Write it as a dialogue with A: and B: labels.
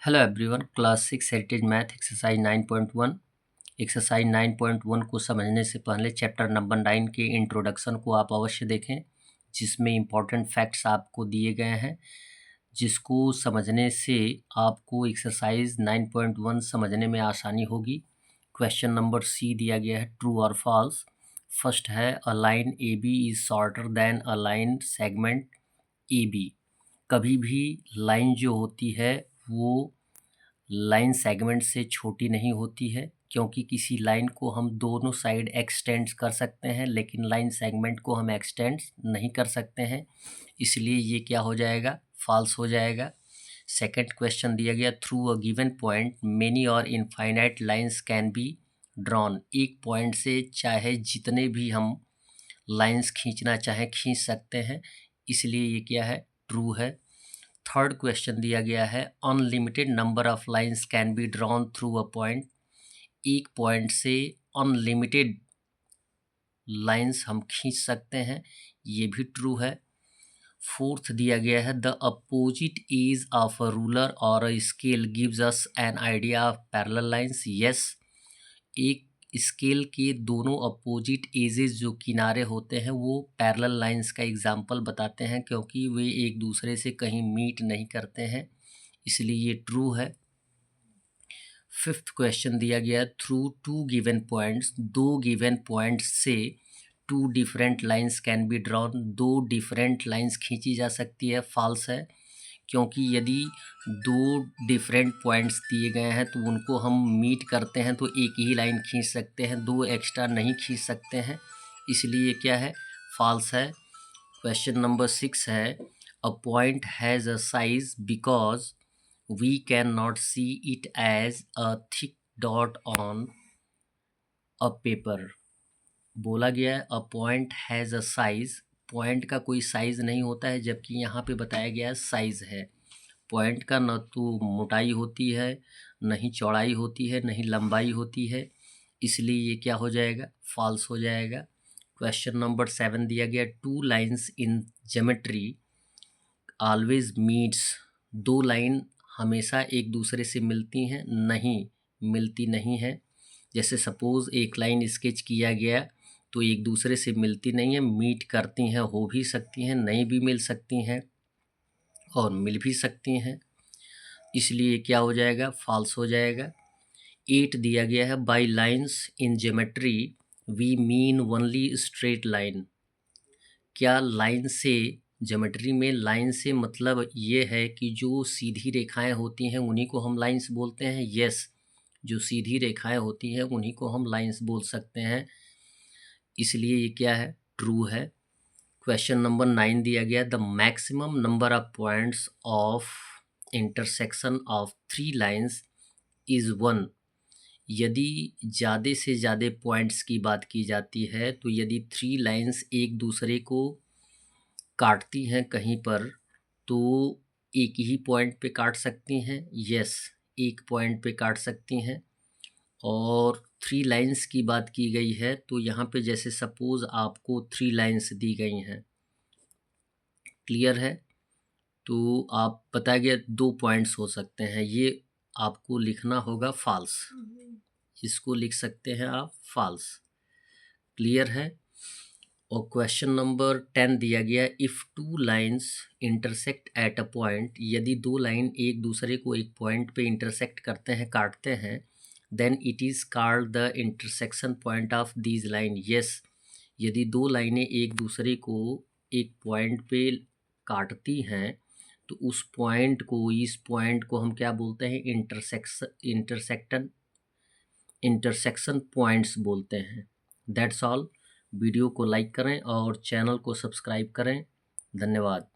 A: Hello everyone, class 6 heritage math exercise 9.1। Exercise 9.1 को समझने से पहले चैप्टर नंबर 9 के इंट्रोडक्शन को आप अवश्य देखें, जिसमें इम्पॉर्टेंट फैक्ट्स आपको दिए गए हैं, जिसको समझने से आपको एक्सरसाइज 9.1 समझने में आसानी होगी। क्वेश्चन नंबर सी दिया गया है, ट्रू और फॉल्स। फर्स्ट है, a line A B is shorter than a line segment A B. कभी भी लाइन जो होती है वो लाइन सेगमेंट से छोटी नहीं होती है, क्योंकि किसी लाइन को हम दोनों साइड एक्सटेंड कर सकते हैं, लेकिन लाइन सेगमेंट को हम एक्सटेंड नहीं कर सकते हैं, इसलिए ये क्या हो जाएगा, फॉल्स हो जाएगा। सेकंड क्वेश्चन दिया गया, through a given point many or infinite lines can be drawn. एक पॉइंट से चाहे जितने भी हम लाइंस खींचना चाहें खींच सकते हैं, इसलिए ये क्या है, ट्रू है। थर्ड क्वेश्चन दिया गया है, unlimited number of lines can be drawn through a point. एक पॉइंट से अनलिमिटेड लाइंस हम खींच सकते हैं, ये भी ट्रू है। फोर्थ दिया गया है, the opposite edge of a ruler or a scale gives us an idea of parallel lines. Yes, एक स्केल के दोनों अपोजिट एजेस जो किनारे होते हैं वो पैरेलल लाइंस का एग्जाम्पल बताते हैं, क्योंकि वे एक दूसरे से कहीं मीट नहीं करते हैं, इसलिए ये ट्रू है। फिफ्थ क्वेश्चन दिया गया, थ्रू टू गिवन पॉइंट्स, दो गिवन पॉइंट्स से two different lines can be drawn. दो डिफरेंट लाइंस खींची जा सकती है। फॉल्स है, क्योंकि यदि दो डिफरेंट पॉइंट्स दिए गए हैं तो उनको हम मीट करते हैं तो एक ही लाइन खींच सकते हैं, दो एक्स्ट्रा नहीं खींच सकते हैं, इसलिए क्या है, फॉल्स है। क्वेश्चन नंबर 6 है, a point has a size because we can not see it as a thick dot on a paper. बोला गया है, a point has a size, point का कोई साइज नहीं होता है, जबकि यहाँ पे बताया गया है साइज है। पॉइंट का न तो मोटाई होती है, न ही चौड़ाई होती है, न ही लंबाई होती है, इसलिए ये क्या हो जाएगा, फॉल्स हो जाएगा। क्वेश्चन नंबर 7 दिया गया, two lines in geometry always meets. दो लाइन हमेशा एक दूसरे से मिलती हैं, नहीं, मिलती नहीं है। जैसे सपोज़ एक लाइन स्केच किया गया तो एक दूसरे से मिलती नहीं है, मीट करती हैं, हो भी सकती हैं, नहीं भी मिल सकती हैं और मिल भी सकती हैं, इसलिए क्या हो जाएगा, फॉल्स हो जाएगा। 8 दिया गया है, by lines in geometry we mean only straight line. क्या लाइन से, ज्योमेट्री में लाइन से मतलब ये है कि जो सीधी रेखाएं होती हैं उन्हीं को हम लाइंस बोलते हैं। यस, जो सीधी रेखाएं होती हैं उन्हीं को हम लाइंस बोल सकते हैं, इसलिए ये क्या है, ट्रू है। क्वेश्चन नंबर 9 दिया गया, the maximum number of points of intersection of three lines is 1। यदि ज़्यादा से ज़्यादा पॉइंट्स की बात की जाती है तो यदि थ्री लाइंस एक दूसरे को काटती हैं कहीं पर तो एक ही पॉइंट पे काट सकती हैं। यस, एक पॉइंट पे काट सकती हैं। और थ्री लाइंस की बात की गई है तो यहाँ पे जैसे सपोज़ आपको थ्री लाइंस दी गई हैं, क्लियर है, तो आप बताया गया दो पॉइंट्स हो सकते हैं, ये आपको लिखना होगा फॉल्स, इसको लिख सकते हैं आप फॉल्स, क्लियर है। और क्वेश्चन नंबर 10 दिया गया, if two lines intersect at a point, यदि दो लाइन एक दूसरे को एक पॉइंट पे इंटरसेक्ट करते हैं, काटते हैं, then it is called the intersection point of these line. Yes, यदि दो लाइनें एक दूसरे को एक पॉइंट पे काटती हैं तो उस पॉइंट को, इस पॉइंट को हम क्या बोलते हैं, इंटरसेक्शन पॉइंट्स बोलते हैं। That's all. वीडियो को लाइक करें और चैनल को सब्सक्राइब करें। धन्यवाद।